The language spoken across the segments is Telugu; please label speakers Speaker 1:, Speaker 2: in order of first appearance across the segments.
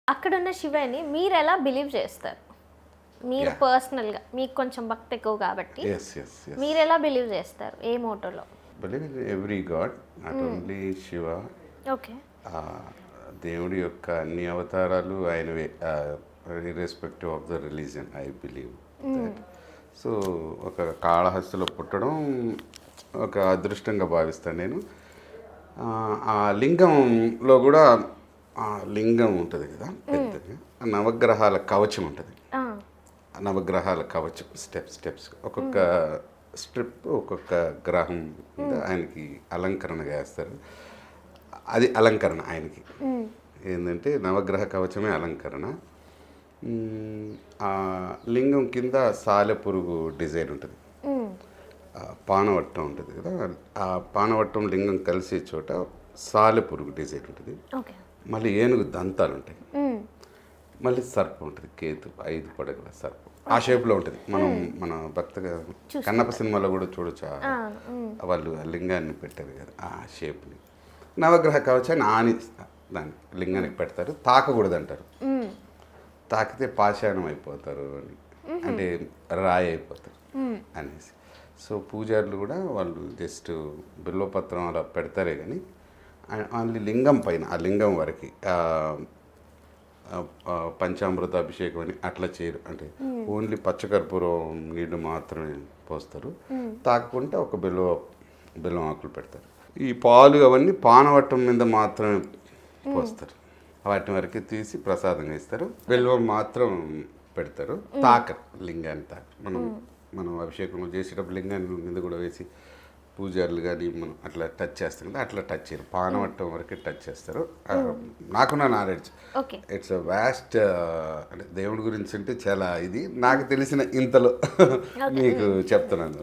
Speaker 1: అక్కడున్న శివని మీరెలా బిలీవ్ చేస్తారు? మీరు
Speaker 2: యాహ్!
Speaker 1: పర్సనల్‌గా మీకు కొంచెం భక్తి ఎక్కువ కాబట్టి
Speaker 2: యెస్. యెస్. యెస్.
Speaker 1: మీరెలా బిలీవ్ చేస్తారు? ఏ మోటోలో?
Speaker 2: Believe in every god, not only Shiva.
Speaker 1: Okay.
Speaker 2: దేవుడి యొక్క అన్ని అవతారాలు ఆయనవే. Irrespective of the religion I believe that. So ఒక కాళహస్తిలో పుట్టడం ఒక అదృష్టంగా భావిస్తాను నేను. ఆ లింగంలో కూడా ఆ లింగం ఉంటుంది కదా పెద్దగా, ఆ నవగ్రహాల కవచం ఉంటుంది.
Speaker 1: ఆ!
Speaker 2: ఆ నవగ్రహాల కవచం స్టెప్స్ ఒక్కొక్క స్ట్రిప్ ఒక్కొక్క గ్రహం మీద ఆయనకి అలంకరణగా వేస్తారు. అది అలంకరణ ఆయనకి. ఏంటంటే నవగ్రహ కవచమే అలంకరణ. ఆ లింగం కింద సాలెపురుగు డిజైన్ ఉంటుంది.
Speaker 1: హ్మ్.
Speaker 2: పానవట్టం ఉంటుంది కదా, ఆ పానవట్టం లింగం కలిసే చోట సాలెపురుగు డిజైన్ ఉంటుంది.
Speaker 1: ఓకే.
Speaker 2: మళ్ళీ ఏనుగు దంతాలు ఉంటాయి.
Speaker 1: హ్మ్.
Speaker 2: మళ్ళీ సర్పం ఉంటుంది, కేతు 5 పడగల సర్పం ఆ షేప్లో ఉంటుంది. మనం మన భక్తగా కన్నప్ప సినిమాలో కూడా చూడొచ్చు.
Speaker 1: ఆ! హ్మ్.
Speaker 2: వాళ్ళు ఆ లింగాన్ని పెట్టారు కదా ఆ షేప్ని. నవగ్రహ కవచాన్ని ఆని దాన్ని లింగానికి పెడతారు. తాకకూడదు అంటారు.
Speaker 1: హ్మ్.
Speaker 2: తాకితే పాషాణం అయిపోతారు అని, అంటే రాయి అయిపోతారు అనేసి. సో పూజారులు కూడా వాళ్ళు జస్ట్ బిల్వపత్రం అలా పెడతారే కానీ ఓన్లీ లింగం పైన ఆ లింగం వరకు పంచామృత అభిషేకం అని అట్లా చేయరు. అంటే ఓన్లీ పచ్చకర్పూరం నీళ్లు మాత్రమే పోస్తారు. తాకుంటే ఒక బెల్లం ఆకులు పెడతారు. ఈ పాలు అవన్నీ పానవట్టం మీద మాత్రమే పోస్తారు. వాటిని వరకు తీసి ప్రసాదంగా ఇస్తారు. బెల్లం మాత్రం పెడతారు. తాకరు, లింగాన్ని తాకరు. మనం అభిషేకం చేసేటప్పుడు లింగాన్ని మీద కూడా వేసి పూజారులు కానీ మనం అట్లా టచ్ చేస్తాం కదా, అట్లా టచ్ చేయరు. పానవట్టం వరకే టచ్ చేస్తారు. నాకున్న నాలెడ్జ్
Speaker 1: ఓకే.
Speaker 2: It's vast. అంటే దేవుడి గురించి అంటే చాలా ఇది నాకు తెలిసిన ఇంతలో మీకు చెప్తున్నాను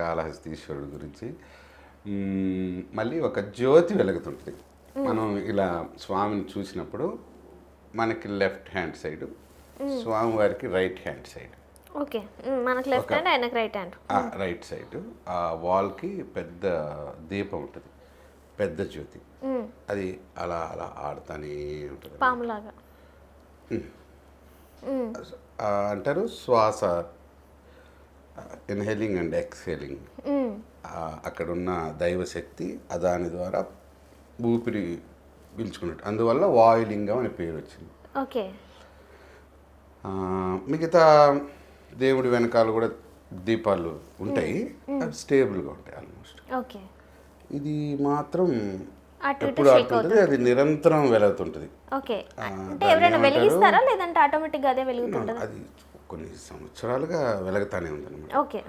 Speaker 2: కాళహస్తీశ్వరుడు గురించి. మళ్ళీ ఒక జ్యోతి వెలుగుతుంటుంది. మనం ఇలా స్వామిని చూసినప్పుడు మనకి లెఫ్ట్ హ్యాండ్ సైడ్, స్వామివారికి రైట్ హ్యాండ్ సైడ్.
Speaker 1: ఓకే. మనకు లెఫ్ట్ హ్యాండ్, ఆయనకు రైట్ హ్యాండ్.
Speaker 2: రైట్ సైడ్ ఆ వాల్కి పెద్ద దీపం ఉంటుంది, పెద్ద జ్యోతి. అది అలా అలా ఆడుతూనే ఉంటుంది.
Speaker 1: పాములాగా.
Speaker 2: అంటారు శ్వాస ఇన్హేలింగ్ అండ్ ఎక్స్హేలింగ్. అక్కడున్న దైవశక్తి దాని ద్వారా ఊపిరి పీల్చుకున్నట్టు, అందువల్ల వాయులింగం అనే పేరు వచ్చింది.
Speaker 1: ఓకే.
Speaker 2: మిగతా దేవుడి వెనకాల కూడా దీపాలు ఉంటాయి, అవి స్టేబుల్గా ఉంటాయి ఆల్మోస్ట్.
Speaker 1: ఓకే.
Speaker 2: ఇది మాత్రం
Speaker 1: అటు ఇటు
Speaker 2: ఎప్పుడు
Speaker 1: షేక్
Speaker 2: ఆడుతుంటుంది,
Speaker 1: అవుతుంది.
Speaker 2: అది నిరంతరం వెలుగుతుంటుంది.
Speaker 1: ఓకే. అంటే
Speaker 2: దాన్ని
Speaker 1: ఎవరైనా
Speaker 2: ఏమంటారు?
Speaker 1: వెలిగిస్తారా లేదంటే ఆటోమేటిక్గా అదే వెలుగుతుంటుందా?
Speaker 2: అది కొన్ని సంవత్సరాలుగా వెలుగుతానే ఉందన్నమాట.
Speaker 1: ఓకే.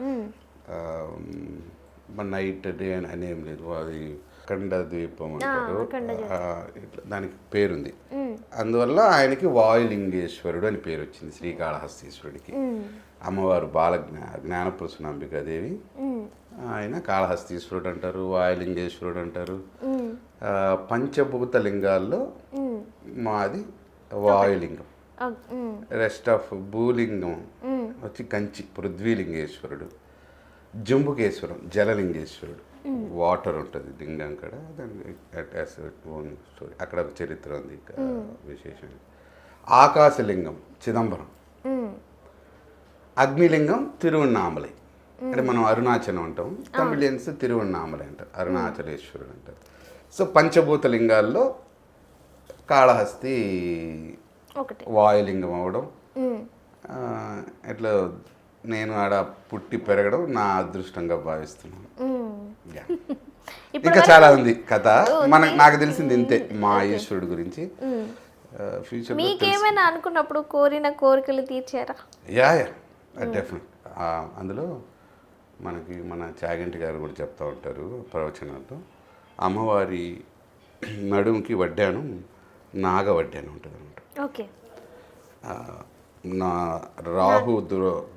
Speaker 2: నైట్ డే అని ఏం లేదు. అది అఖండ ద్వీపం అంటారు.
Speaker 1: అఖండ జ్యోతి.
Speaker 2: ఇట్లా దానికి పేరుంది. అందువల్ల ఆయనకి వాయులింగేశ్వరుడు అని పేరు వచ్చింది, శ్రీకాళహస్తీశ్వరుడికి. అమ్మవారు జ్ఞానప్రసూనాంబికాదేవి, ఆయన కాళహస్తీశ్వరుడు అంటారు, వాయులింగేశ్వరుడు అంటారు. పంచభూత లింగాల్లో మాది వాయులింగం. రెస్ట్ ఆఫ్ భూలింగం వచ్చి కంచి పృథ్వీలింగేశ్వరుడు. జంబుకేశ్వరం జలలింగేశ్వరుడు, వాటర్ ఉంటుంది లింగం కాడ. దాన్ని ఓన్ స్టోరీ, అక్కడ ఒక చరిత్ర ఉంది విశేషం. ఆకాశలింగం చిదంబరం, అగ్నిలింగం తిరువన్నామలై. అంటే మనం అరుణాచలం అంటాం, తమిళియన్స్ తిరువన్నామలై అంటారు, అరుణాచలేశ్వరుడు అంటారు. సో పంచభూత లింగాల్లో కాళహస్తి
Speaker 1: ఒకటి
Speaker 2: వాయులింగం అవడం, ఇట్లా నేను ఆడ పుట్టి పెరగడం నా అదృష్టంగా భావిస్తున్నాను. Yeah. ఇంకా చాలా ఉంది కథ, నాకు తెలిసింది ఇంతే మా ఈశ్వరుడు గురించి. ఫ్యూచర్
Speaker 1: మీకేమైనా అనుకున్నప్పుడు కోరిన కోరికలు తీర్చారా?
Speaker 2: Yeah definite. అందులో మనకి మన చాగంటి గారు కూడా చెప్తూ ఉంటారు ప్రవచనాల్లో, అమ్మవారి నడుముకి వడ్డాను నాగ వడ్డాను ఉంటుంది అనమాట.
Speaker 1: ఓకే.
Speaker 2: నా రాహు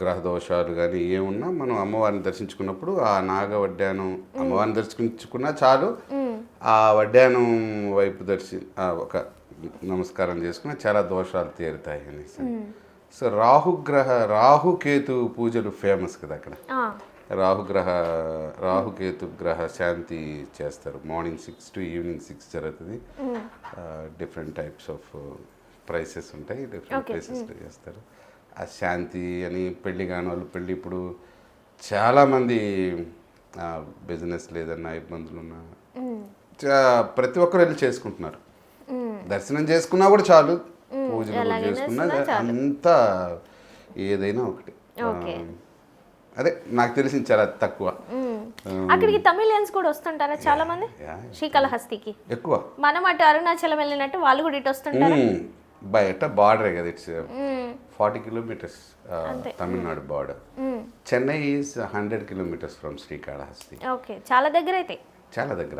Speaker 2: గ్రహ దోషాలు కానీ ఏమున్నా మనం అమ్మవారిని దర్శించుకున్నప్పుడు ఆ నాగ వడ్డానం అమ్మవారిని దర్శించుకున్నా చాలు, ఆ వడ్డానం వైపు ఒక నమస్కారం చేసుకున్నా చాలా దోషాలు తీరుతాయి అనేసి. సో రాహుకేతు పూజలు ఫేమస్ కదా అక్కడ. రాహుకేతు గ్రహ శాంతి చేస్తారు. మార్నింగ్ 6 to ఈవినింగ్ 6 జరుగుతుంది. డిఫరెంట్ టైప్స్ ఆఫ్ ప్రైసెస్ ఉంటాయి, డిఫరెంట్ ప్లేసెస్లో చేస్తారు. ఆ శాంతి అని పెళ్లి కాని వాళ్ళు పెళ్ళి ఇప్పుడు చాలామంది బిజినెస్ లేదన్నా ఇబ్బందులు ఉన్నా ప్రతి ఒక్కరు వెళ్ళి చేసుకుంటున్నారు. దర్శనం చేసుకున్నా కూడా చాలు, పూజలు కూడా చేసుకున్నా అంతా ఏదైనా ఒకటి. అదే నాకు తెలిసింది చాలా తక్కువ.
Speaker 1: అక్కడికి తమిళియన్స్ కూడా వస్తుంటారా చాలా మంది శ్రీకాళహస్తికి?
Speaker 2: ఎక్కువ.
Speaker 1: మనం అటు అరుణాచలం వెళ్ళినట్టు వాళ్ళు కూడా ఇటు వస్తుంటారా?
Speaker 2: బయట బార్డరే కదా, it's 40 kilometers Tamil Nadu border. Chennai is 100 kilometers from Srikalahasti.
Speaker 1: Okay, చాలా దగ్గర అయితే.
Speaker 2: చాలా దగ్గర.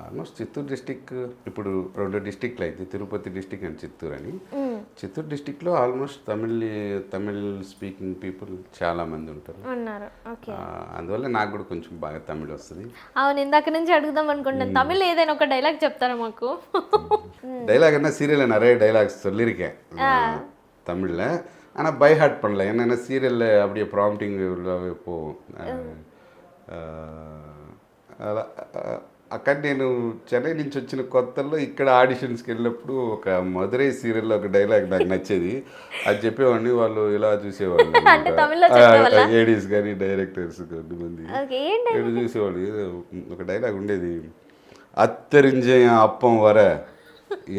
Speaker 2: ఆల్మోస్ట్ చిత్తూరు డిస్టిక్ ఇప్పుడు 2 డిస్టిక్లు అయితే, తిరుపతి డిస్టిక్ అండ్ చిత్తూరు అని. చిత్తూరు డిస్టిక్లో ఆల్మోస్ట్ తమిళ్ స్పీకింగ్ పీపుల్ చాలా మంది ఉంటారు. అందువల్ల నాకు కూడా కొంచెం బాగా తమిళ్ వస్తుంది.
Speaker 1: అవును, ఇందాక నుంచి అడుగుదాం అనుకుంటాను, తమిళ్ ఏదైనా ఒక డైలాగ్ చెప్తారా మాకు?
Speaker 2: డైలాగ్ என்ன சீரியல் நிறைய டைலாக்ஸ் சொல்லியிருக்கேன் தமிழில். ஆனால் பை ஹார்ட் பண்ணல, என்னென்ன சீரியலில் அப்படியே ப்ராம்ப்டிங் போகும். అలా అక్కడ నేను చెన్నై నుంచి వచ్చిన కొత్తల్లో ఇక్కడ ఆడిషన్స్కి వెళ్ళినప్పుడు ఒక మధురై సీరియల్లో ఒక డైలాగ్ నాకు నచ్చేది, అది చెప్పేవాడిని. వాళ్ళు ఇలా చూసేవాళ్ళు, ఏడీస్ కానీ డైరెక్టర్స్ కొంతమంది చూసేవాళ్ళు. ఒక డైలాగ్ ఉండేది, అత్తరింజ అప్పం వర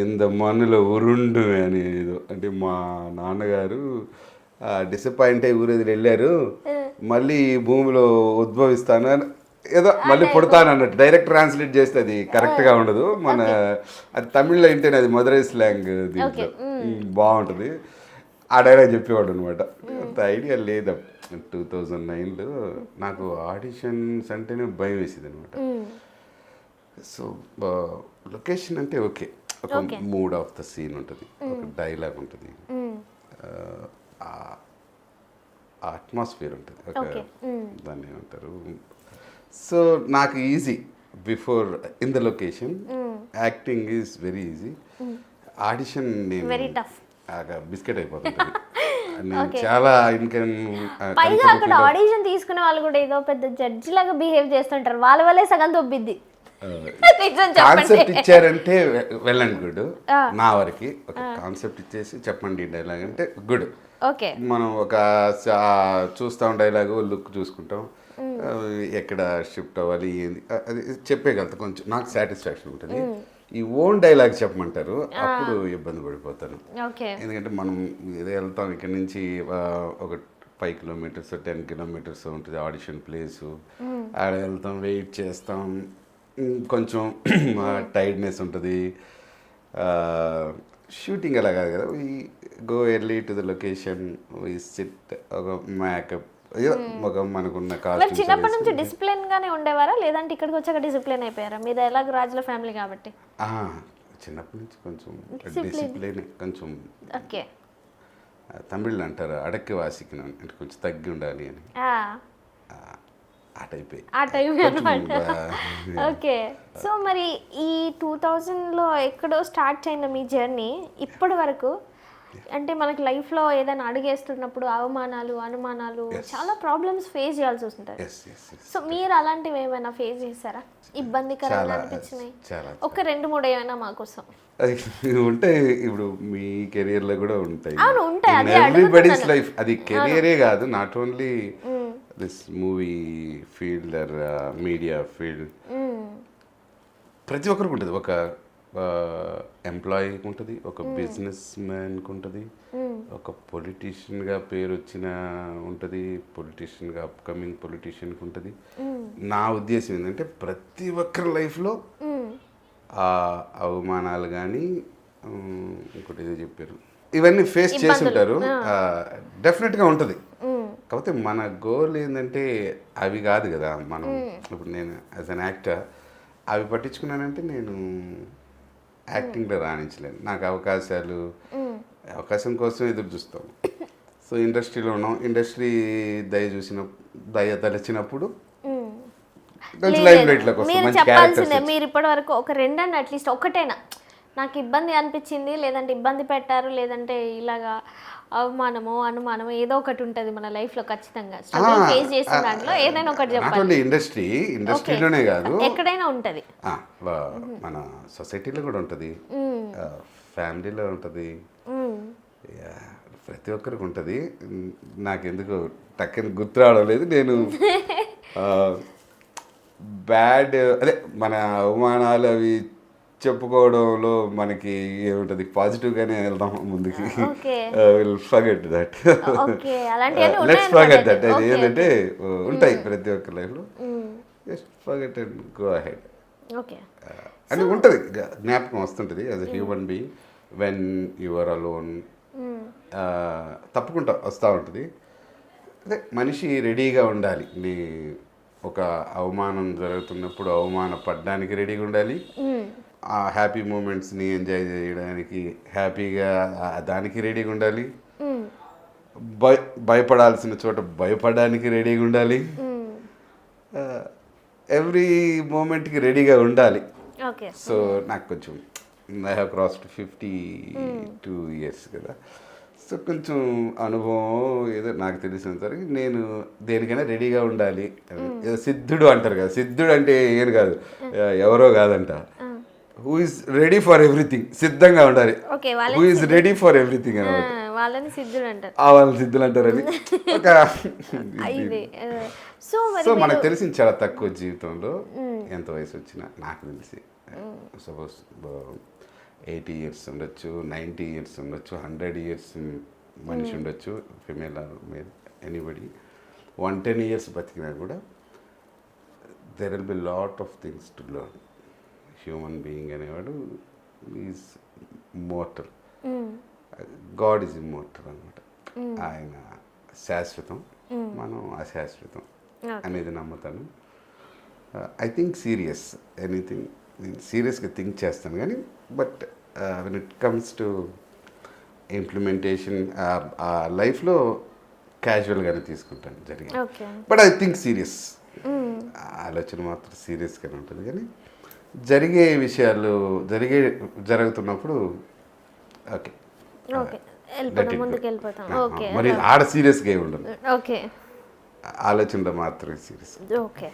Speaker 2: ఇంత మన్నులో ఉరుండు అని ఏదో. అంటే మా నాన్నగారు డిసప్పాయింట్ అయ్యి ఊరేది వెళ్ళారు, మళ్ళీ భూమిలో ఉద్భవిస్తాను అని ఏదో మళ్ళీ పుడతాను అన్నట్టు. డైరెక్ట్ ట్రాన్స్లేట్ చేస్తే అది కరెక్ట్గా ఉండదు, మన అది తమిళ్లో వింటేనే అది మధురై స్లాంగ్ దీంట్లో బాగుంటుంది. ఆ డైలాగ్ చెప్పేవాడు అనమాట. అంత ఐడియా లేదు. 2009లో నాకు ఆడిషన్స్ అంటేనే భయం వేసేది అనమాట. సో లొకేషన్ అంటే ఓకే, ఒక మూడ్ ఆఫ్ ద సీన్ ఉంటుంది, ఒక డైలాగ్ ఉంటుంది, అట్మాస్ఫియర్ ఉంటుంది, ఒక దాన్ని ఏమంటారు. సో నాకు easy before in the location. Acting is very easy. Audition నేను బిస్కెట్ అయిపోతుంది. నేను చాలా
Speaker 1: పైగా అక్కడ ఆడిషన్ తీసుకునే వాళ్ళు కూడా ఏదో పెద్ద జడ్జి లాగా బిహేవ్ చేస్తుంటారు, వాళ్ళ వల్లే సగం దొబ్బిద్ది.
Speaker 2: కాన్సెప్ట్ ఇచ్చారంటే వెల్ అండ్ గుడ్. నా వరకు ఒక కాన్సెప్ట్ ఇచ్చేసి చెప్పండి డైలాగ్ అంటే గుడ్. మనం ఒక చూస్తాం డైలాగు, లుక్ చూసుకుంటాం, ఎక్కడ షిఫ్ట్ అవ్వాలి ఏంది అది చెప్పేయగలుగుతా, కొంచెం నాకు సాటిస్ఫాక్షన్ ఉంటుంది. ఈ ఓన్ డైలాగ్ చెప్పమంటారు, అప్పుడు ఇబ్బంది పడిపోతాను. ఎందుకంటే మనం ఏదో వెళ్తాం ఇక్కడ నుంచి ఒక 5 kilometers 10 kilometers ఉంటుంది ఆడిషన్ ప్లేసు. ఆడ వెళ్తాం, వెయిట్ చేస్తాం, కొంచెం టైర్డ్నెస్ ఉంటుంది. షూటింగ్ అలా కాదు కదా, we go early to the location, we SIT, ఒక మేకప్, ఒక మనకున్న కాస్ట్.
Speaker 1: చిన్నప్పటి నుంచి డిసిప్లిన్ గానే ఉండేవారా, లేదంటే ఇక్కడికి వచ్చాక డిసిప్లిన్ అయిపోయారా? మీద ఎలాగ రాజుల ఫ్యామిలీ కాబట్టి
Speaker 2: చిన్నప్పటి నుంచి కొంచెం డిసిప్లిన్, కొంచెం ఓకే. తమిళ్ అంటారు అడక్కి వాసికి, అంటే కొంచెం తగ్గి ఉండాలి అని, ఆ టైప్
Speaker 1: అనమాట. ఓకే. సో మరి ఈ 2000లో ఎక్కడో స్టార్ట్ అయిన మీ జర్నీ ఇప్పటి వరకు, అంటే మనకి లైఫ్లో ఏదైనా అడుగేస్తున్నప్పుడు అవమానాలు, అనుమానాలు, చాలా ప్రాబ్లమ్స్ ఫేస్ చేయాల్సి వస్తుంటారు. సో మీరు అలాంటివి ఏమైనా ఫేస్ చేశారా? ఇబ్బందికరంగా అనిపించినాయి ఒక 2-3 ఏమైనా మా కోసం
Speaker 2: ఉంటాయి. ఇప్పుడు మీ కెరియర్లో కూడా ఉంటాయి.
Speaker 1: అవును, ఉంటాయి.
Speaker 2: ఎవ్రీబడీస్ లైఫ్, అది కెరియరే కాదు, not only this movie field or media field. ప్రతి ఒక్కరికి ఉంటుంది. ఒక ఎంప్లాయీకి ఉంటుంది, ఒక బిజినెస్ మ్యాన్కి ఉంటుంది, ఒక పొలిటీషియన్గా పేరు వచ్చిన ఉంటుంది, పొలిటీషియన్గా అప్కమింగ్ పొలిటీషియన్కి ఉంటుంది. నా ఉద్దేశం ఏంటంటే ప్రతి ఒక్కరి లైఫ్లో ఆ అవమానాలు కానీ ఇంకోటి ఏదో చెప్పారు, ఇవన్నీ ఫేస్ చేసి ఉంటారు. డెఫినెట్గా ఉంటుంది. కాకపోతే మన గోల్ ఏంటంటే అవి కాదు కదా. మనం ఇప్పుడు నేను యాజ్ అన్ యాక్టర్ అవి పట్టించుకున్నానంటే నేను యాక్టింగ్లో రాణించలేను. నాకు అవకాశం కోసం ఎదురు చూస్తాం. సో ఇండస్ట్రీలో ఉన్నాం, ఇండస్ట్రీ దయ తలచినప్పుడు
Speaker 1: మీరు ఇప్పటి వరకు ఒక 2 అట్లీస్ట్ ఒకటైనా నాకు ఇబ్బంది అనిపించింది, లేదంటే ఇబ్బంది పెట్టారు, లేదంటే ఇలాగా అవమానమో అనుమానమో ఏదో ఒకటి ఉంటుంది మన లైఫ్లో ఖచ్చితంగా ఫేస్ చేసిన దాంట్లో ఏదైనా ఒకటి చెప్పాలి.
Speaker 2: ఇండస్ట్రీలోనే కాదు,
Speaker 1: ఎక్కడైనా ఉంటుంది,
Speaker 2: మన సొసైటీలో కూడా ఉంటుంది. ఫ్యామిలీలో ఉంటుంది, ప్రతి ఒక్కరికి ఉంటుంది. నాకెందుకు టక్కని గుర్తు రావడం లేదు. నేను బ్యాడ్ అదే మన అవమానాలు అవి చెప్పుకోవడంలో మనకి ఏముంటుంది, పాజిటివ్గానే వెళ్దాం ముందుకి. Will forget that, let's forget that. అది ఏంటంటే ఉంటాయి ప్రతి ఒక్క లైఫ్లో, just forget and go ahead అని ఉంటుంది. జ్ఞాపకం వస్తుంటుంది as a human being when your alone. తప్పకుండా వస్తూ ఉంటుంది. అదే మనిషి రెడీగా ఉండాలి. ఒక అవమానం జరుగుతున్నప్పుడు అవమానపడడానికి రెడీగా ఉండాలి, ఆ హ్యాపీ మూమెంట్స్ని ఎంజాయ్ చేయడానికి హ్యాపీగా దానికి రెడీగా ఉండాలి, భయపడాల్సిన చోట భయపడడానికి రెడీగా ఉండాలి, ఎవ్రీ మూమెంట్కి రెడీగా ఉండాలి. సో నాకు కొంచెం ఐ హ్యావ్ క్రాస్డ్ 52 years కదా. సో కొంచెం అనుభవం ఏదో నాకు తెలిసినంతవరకు నేను దేనికైనా రెడీగా ఉండాలి. ఏదో సిద్ధుడు అంటారు కదా, సిద్ధుడు అంటే ఏం కాదు, ఎవరో కాదంట, who is ready for everything, సిద్ధంగా ఉండాలి. Who is ready for everything అనమాట,
Speaker 1: వాళ్ళని సిద్ధుడు అంటారు.
Speaker 2: వాళ్ళని సిద్ధులు అంటారని ఒక సో మనకు తెలిసిన చాలా తక్కువ జీవితంలో ఎంత వయసు వచ్చినా నాకు తెలిసి సపోజ్ 80 years ఉండొచ్చు, 90 years ఉండొచ్చు, 100 years మనిషి ఉండొచ్చు, female or male, anybody 110 years బతికినా కూడా there will be lot of things to learn. Human being అనేవాడు is mortal, god is immortal అనమాట. ఆయన శాశ్వతం, మనం అశాశ్వతం అనేది నమ్ముతాను. ఐ థింక్ సీరియస్, ఎనీథింగ్ నేను సీరియస్గా థింక్ చేస్తాను కానీ, but when it comes to implementation ఆ లైఫ్లో క్యాజువల్గానే తీసుకుంటాను జరిగింది. బట్ ఐ థింక్ సీరియస్, ఆలోచన మాత్రం సీరియస్గానే ఉంటుంది. కానీ జరిగే విషయాలు జరుగుతున్నప్పుడు ఓకే మరి ఆడ సీరియస్గా ఉండదు, ఆలోచనలో మాత్రమే సీరియస్.